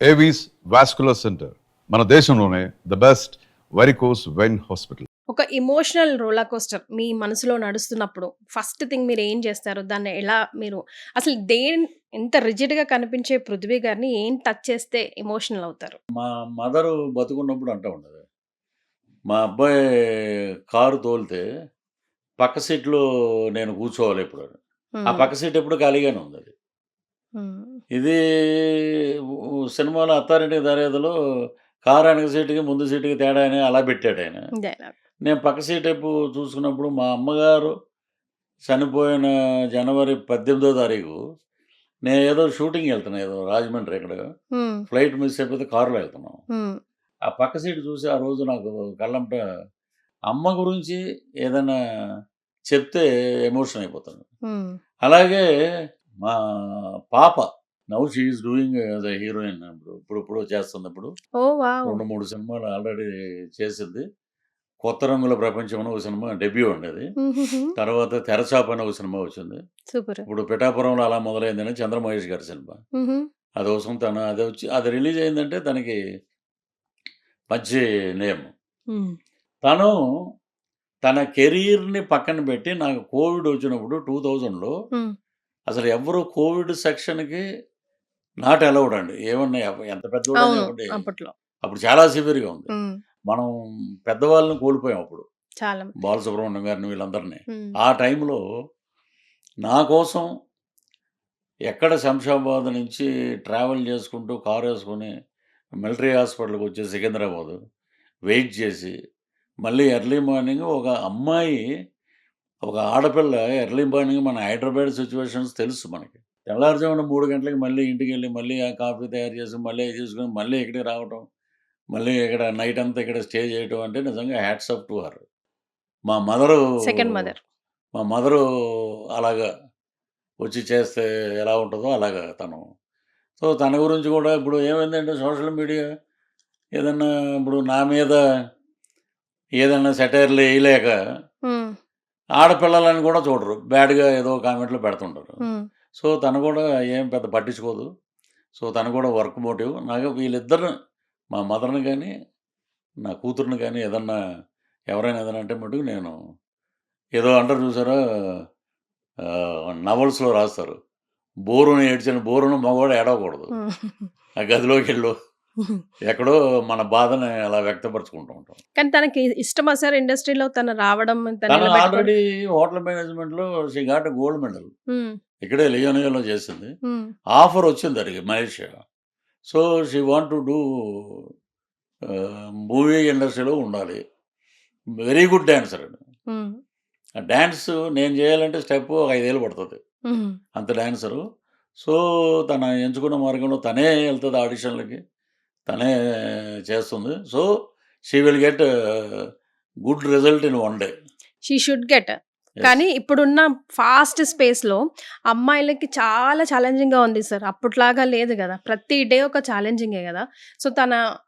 Avis vascular centre మన దేశంలోనే the best varicose vein hospital. ఒక ఎమోషనల్ రోలర్ కోస్టర్ మీ మనసులో నడుస్తున్నప్పుడు ఫస్ట్ థింగ్ మీరు ఏం చేస్తారు? దాన్ని ఎలా మీరు అసలు ఎంత రిజిడ్‌గా కనిపించే 'పృథ్వీ' గారిని ఏం టచ్ చేస్తే ఎమోషనల్ అవుతారు? మా మదరు బతికున్నప్పుడు అంటా ఉండేది. మా అబ్బాయి కారు తోలితే పక్క సీట్‌లో నేను కూర్చోవాలి ఎప్పుడని. ఆ హ్మ్. పక్క సీట్ ఎప్పుడు ఖాళీగానే ఉందది. హ్మ్. ఇది సినిమాలో 'అత్తారింటికి దారేదిలో' కారు వెనక సీటుకి, ముందు సీటుకి తేడా అని అలా పెట్టాడాయన. డైలాగ్. నేను పక్క సీట్ వైపు చూసుకున్నప్పుడు మా అమ్మగారు చనిపోయిన జనవరి 18వ తారీఖు నేనేదో షూటింగ్‌కెళ్తున్నా ఏదో రాజమండ్రి ఎక్కడో. హ్మ్. ఫ్లైట్ మిస్ అయిపోతే కారులో వెళ్తున్నాం. హ్మ్. ఆ పక్క సీట్ చూసి ఆ రోజు నాకు కళ్ళంట అమ్మ గురించి ఏదైనా చెప్తే ఎమోషన్ అయిపోతాను. హ్మ్. అలాగే మా పాప now she is doing as a heroine ఇప్పుడిప్పుడు చేస్తుంది ఇప్పుడు. ఓహ్! వావ్! 2, 3 సినిమాలు ఆల్రెడీ చేసింది. 'కొత్త రంగుల ప్రపంచం' అని ఒక సినిమా డెబ్యూ అండి అది. హుహుహు. తర్వాత 'తెరచాప' అని ఒక సినిమా వచ్చింది. సూపర్. ఇప్పుడు 'పిఠాపురంలో అలా మొదలైందని' చంద్రమహేష్ గారి సినిమా. హుహు. అదోసం అది రిలీజ్ అయిందంటే తనకి మంచి నేమ్. హ్మ్. తను తన కెరీర్‌ని పక్కన పెట్టి నాకు కోవిడ్ వచ్చినప్పుడు 2000లో హ్మ్. అసలు ఎవ్వరు కోవిడ్ సెక్షన్‌కి నాట్ అలౌడ్ అండి. ఏమన్నా ఎంత పెద్దోడైనా అవును. ఇవ్వండి. అప్పట్లో. అప్పుడు చాలా సివియర్‌గా ఉంది. హ్మ్. మనం పెద్దవాళ్ళని కోల్పోయాం అప్పుడు. చాలా. బాలసుబ్రహ్మణ్యం గారిని వీళ్ళందరిని. హ్మ్. ఆ టైంలో నా కోసం ఎక్కడ శంషాబాద్ నుంచి ట్రావెల్ చేసుకుంటూ కారేసుకొని మిలిటరీ హాస్పిటల్‌కి వచ్చి సికింద్రాబాదు వెయిట్ చేసి, మళ్ళీ ఎర్లీ మార్నింగ్ ఒక అమ్మాయి, ఒక ఆడపిల్ల ఎర్లీ మార్నింగ్ మన హైదరాబాద్ సిట్యుయేషన్స్ తెలుసు మనకి. తెల్లారుజామున 3 గంటలకి మళ్ళీ ఇంటికెళ్ళి, మళ్ళీ ఆ కాఫీ తయారు చేసి, మళ్ళీ అయి తీసుకొని, మళ్ళీ ఇక్కడికి రావటం, మళ్ళీ ఇక్కడ నైట్ అంతా ఇక్కడ స్టే చేయటం అంటే నిజంగా హ్యాట్స్ ఆఫ్ టు హర్. మా మదరు సెకండ్ మదర్. మా మదరు అలాగా వచ్చి చేస్తే ఎలా ఉంటదో అలాగా తను. సో, తన గురించి కూడా ఇప్పుడు ఏమైందంటే సోషల్ మీడియా ఏదన్నా ఇప్పుడు నా మీద ఏదన్నా సెటైర్‌లు ఎయలేక హ్మ్. ఆడపిల్లలని కూడా చూడరు. బ్యాడ్‌గా ఏదో కామెంట్‌లు పెడుతుంటారు. హ్మ్. సో, తను కూడా ఏం పెద్ద పట్టించుకోదు. సో, తను కూడా వర్క్ మోటివ్. నాకు వీళ్ళిద్దరు మా మదర్‌ని గాని, నా కూతురిని గాని ఏదన్నా ఎవరైనా ఏదైనా అంటే మటుకు నేను ఏదో అంటారు చూసారా? నవల్స్‌లో రాస్తారు. బోరున మగవాడు ఏడవకూడదు. హ్మ్. ఆ గదిలోకెళ్ళు ఎక్కడో మన బాధని అలా వ్యక్తపరుచుకుంటూ ఉంటాం. కానీ తనకి ఇష్టమా సార్ ఇండస్ట్రీలో తను రావడం, తను తను నిలబెట్టుకోవడం? ఆల్రెడీ హోటల్ మేనేజ్మెంట్‌లో she got a gold medal. హ్మ్. ఇక్కడే లియోనియాలో చేసింది. హ్మ్. ఆఫర్ వచ్చింది తనకి Malaysia. So, she want to do movie ఇండస్ట్రీలో ఉండాలి. వెరీ గుడ్ డాన్సర్ అండి. హ్మ్. ఆ డాన్స్ నేను చేయాలంటే స్టెప్ ఒక 5 ఏళ్ళు పడతది. హ్మ్. అంత డాన్సరు. సో, తను ఎంచుకున్న మార్గంలో తనే ఎళ్తది ఆడిషన్‌లకి. తనే చేస్తుంది. So, she will get good result in one day. She should get. Yes. కానీ ఇప్పుడున్న ఫాస్ట్ స్పేస్‌లో అమ్మాయిలకి చాలా ఛాలెంజింగ్‌గా ఉంది సార్. అప్పట్లాగా లేదు గదా! ప్రతి డే ఒక ఛాలెంజింగే గదా! సో,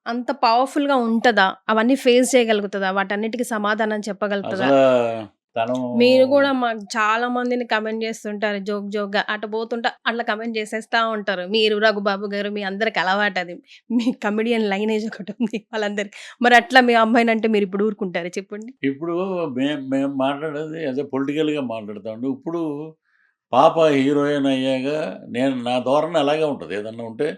అంత పవర్‌ఫుల్‌గా ఉంటదా? అవన్నీ ఫేస్ చేయగలుగుతదా? వాటన్నిటికి సమాధానం చెప్పగలుగుతదా? అసలా తను మీరు గూడా మాకు చాలా మందిని కమెంట్ జేస్తుంటారు జోక్‌గా. అటు పోతుంటే అట్లా కమెంట్ జేసేస్తా ఉంటారు. మీరు, రఘుబాబు గారు మీ అందరికి అలవాటది. మీ కమెడియన్ లైనేజ్ ఒకటుంది వాళ్ళందరికి. మరి అట్లా మీ అమ్మాయినంటే మీరిప్పుడు ఊరుకుంటారా చెప్పండి? ఇప్పుడు మేము మాట్లాడేది యాస్ ఎ పొలిటికల్‌గా మాట్లాడతామండి. ఇప్పుడు పాప హీరోయిన్ అయ్యాక నా ధోరణి అలాగే ఉంటది. ఏదన్నా ఉంటే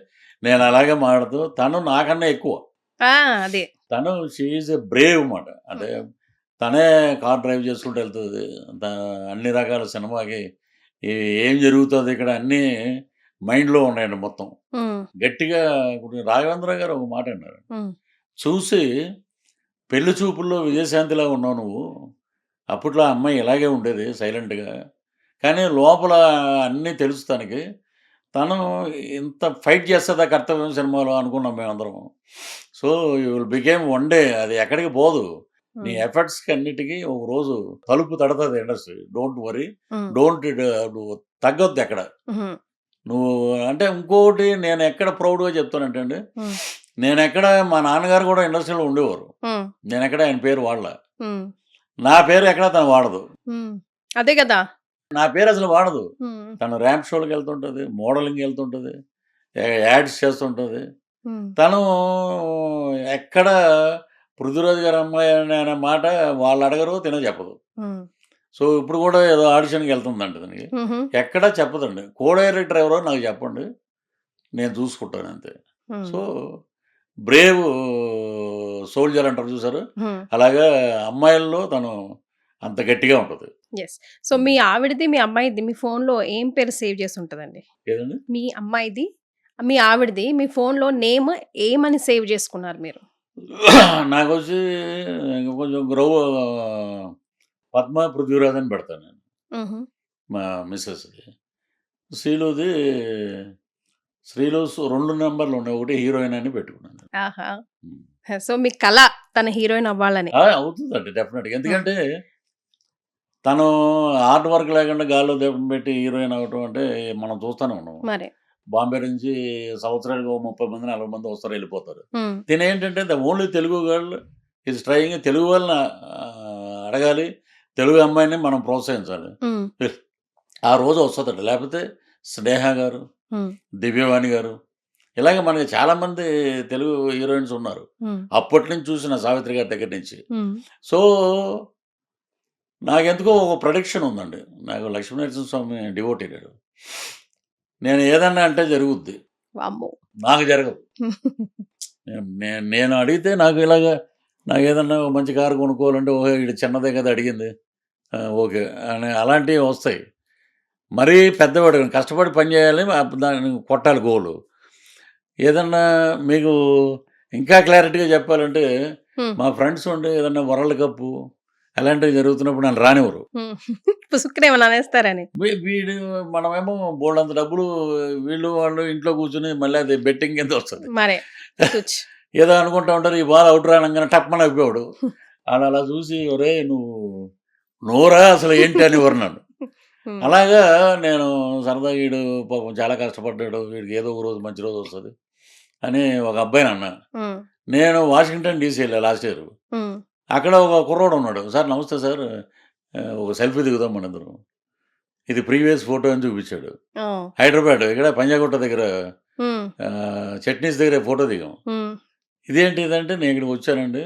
నేను అలాగే మాట్లాడుతూ తను నాకన్నా ఎక్కువ. ఆ! అదే. తను షీ ఈజ్ ఎ బ్రేవ్ మాట. అంటే హ్మ్. తనే కార్ డ్రైవ్ చేసుకుంటూ ఎళ్తది. త అన్ని రకాల సినిమాకి ఏ ఏం జరుగుతది ఇక్కడ అన్నీ మైండ్‌లో ఉన్నాయండి మొత్తం. హ్మ్. గట్టిగా ఇప్పుడు రాఘవేంద్ర గారు ఒక మాట అన్నారు. హ్మ్. చూసి పెళ్లి చూపుల్లో విజయశాంతిలా ఉన్నావు నువ్వు. అప్పట్లో ఆ అమ్మాయి ఇలాగే ఉండేది సైలెంట్‌గా. కానీ లోపల అన్నీ తెలుసు తనకి. తను ఇంత ఫైట్ చేస్తదా 'కర్తవ్యం' సినిమాలో అనుకున్నాం మేమందరం. So, you will became one day అది ఎక్కడికి పోదు. నీ హ్మ్. ఎఫర్ట్స్‌కి అన్నిటికి ఒక రోజు తలుపు తడతది ఇండస్ట్రీ. Don't worry. హ్మ్. డోంట్ నువ్వు తగ్గొద్దెక్కడ. హుహు. నువ్వు అంటే ఇంకోటి నేనెక్కడ ప్రౌడ్‌గా చెప్తానంటే అండి, హ్మ్. నేనెక్కడ మా నాన్నగారు కూడా ఇండస్ట్రీలో ఉండేవారు. హ్మ్. నేనెక్కడ ఆయన పేరు వాడల. హ్మ్. నా పేరు ఎక్కడ తను వాడదు. హ్మ్. అదే గదా! నా పేరసలు వాడదు. హ్మ్. తను ర్యాంప్ షోలకెళ్తుంటది, మోడలింగ్‌కెళ్తుంటది, యాడ్స్ చేస్తుంటది. హ్మ్. తను ఎక్కడ పృథ్వీరాజ్ గారి అమ్మాయి అనే మాట వాళ్ళు అడగరు, తినే చెప్పదు. హ్మ్. సో, ఇప్పుడు కూడా ఏదో ఆడిషన్‌కి వెళ్తుందంట దానికి. హుహు. ఎక్కడా చెప్పదండి. కో డైరెక్టర్ ఎవరో నాకు చెప్పండి. నేను చూసుకుంటాను అంతే. హ్మ్. సో, బ్రేవ్ సోల్జర్ అంటారు చూసారు? హ్మ్. అలాగా అమ్మాయిల్లో తను అంత గట్టిగా ఉంటది. యెస్. సో, మీ ఆవిడది, మీ అమ్మాయిది మీ ఫోన్‌లో ఏం పేరు సేవ్ చేసుంటదండి? ఏదండి? మీ అమ్మాయిది, మీ ఆవిడది మీ ఫోన్‌లో నేమ్ ఏమని సేవ్ చేసుకున్నారు మీరు? నాకొచ్చి కొంచెం పద్మ, పృథ్వీరాజ్ అని పెడతాను నేను. హుహు. మా మిసెస్‌ది. శ్రీలుది 2 నంబర్‌లున్నాయి. ఒకటి హీరోయిన్ అని పెట్టుకున్నాను. ఆహా! హ్మ్. సో, మీ కల తను హీరోయిన్ అవ్వాలని. అవుతుందండి డెఫినెట్‌గా. హ్మ్. ఎందుకంటే తను హార్డ్ వర్క్ లేకుండా గాల్లో దీపం పెట్టి హీరోయిన్ అవ్వటం అంటే మనం చూస్తూనే ఉన్నాం. మరి. బాంబే నుంచి సంవత్సరానికి ఓ 30 మంది, 40 మంది వస్తారు, ఎళ్ళిపోతారు. హ్మ్. తినేంటంటే the only Telugu girl is trying. Telugu వాళ్ళని అడగాలి. తెలుగు అమ్మాయిని మనం ప్రోత్సహించాలి. హ్మ్. ఆ రోజు వస్తదట. లేపోతే స్నేహ గారు, హ్మ్. దివ్యవాణి గారు, ఇలాగ మనకి చాలామంది తెలుగు హీరోయిన్స్ ఉన్నారు. హ్మ్. అప్పటి నుంచి చూసిన సావిత్రి గారి దగ్గర నుంచి. హ్మ్. సో, నాకెందుకో ఒక ప్రొడిక్షన్ ఉందండి. నాకు లక్ష్మీనరసింహస్వామి డివోటీ నేను. నేను ఏదన్నా అంటే జరుగుద్ది. వామ్మో! నాకు జరగదు. నేను అడిగితే నాకు నాకేదన్నా మంచి కారు కొనుక్కోవాలంటే ఓహో! ఈడు చిన్నదే కదా అడిగింది. ఓకే. అని అలాంటివి వస్తాయి. మరీ పెద్దవాడు కష్టపడి పని చేయాలి. దాన్ని కొట్టాలి గోలు. ఏదన్నా మీకు ఇంకా క్లారిటీగా చెప్పాలంటే, హ్మ్. మా ఫ్రెండ్స్ ఉండి ఏదన్నా వరల్డ్ కప్పు అలాంటివి జరుగుతున్నప్పుడు నన్ను రానివ్వరు. హ్మ్. పుసుక్కున ఏమన్నా అనేస్తారని. వీడు మనమేమో బోలెడంత డబ్బులు వీళ్ళు వాళ్ళు ఇంట్లో కూర్చొని మళ్ళీ అది బెట్టింగ్ కింద వస్తది. మరే. తుచ్. ఏదో అనుకుంటా ఉంటారు. ఈ బాల్ ఔట్ రానంగానే టప్మని అయిపోయాడు. ఆడలా చూసి "ఒరేయ్! నువ్వురా అసలు ఏంటి" అనేవారు నన్ను. హ్మ్. అలాగా నేను సరదాగా ఈడు పాపం చాలా కష్టపడ్డాడు. వీడికి ఏదో ఒక రోజు మంచి రోజు వస్తది అని ఒక అబ్బాయినన్నా. హ్మ్. నేను వాషింగ్టన్ డీసీ ఎళ్ళా లాస్ట్ ఇయర్. హ్మ్. అక్కడ ఒక కుర్రోడు ఉన్నాడు. "సార్ నమస్తే సార్. ఒక సెల్ఫీ దిగుదాం మనిద్దరం." ఇది ప్రీవియస్ ఫోటో అని చూపించాడు. ఓహ్! హైదరాబాద్ ఇక్కడ పంజాగుట్ట దగ్గర హ్మ్. చట్నీస్ దగ్గర ఫోటో దిగాం. హ్మ్. ఇదేంటి ఇదంటే, "నేను ఇక్కడికి వచ్చానండి.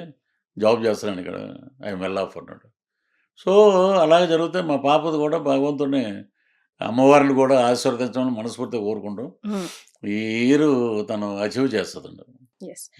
జాబ్ చేస్తున్నాను ఇక్కడ. ఐ యామ్ వెల్ ఆఫ్" అన్నాడు. సో, అలాగే జరుగుతే మా పాపది కూడా భగవంతుడిని అమ్మవారిని కూడా ఆశీర్వదించమని మనస్ఫూర్తిగా కోరుకుంటూ హ్మ్. ఈ ఇయరు తను అచీవ్ చేస్తదండి. యెస్.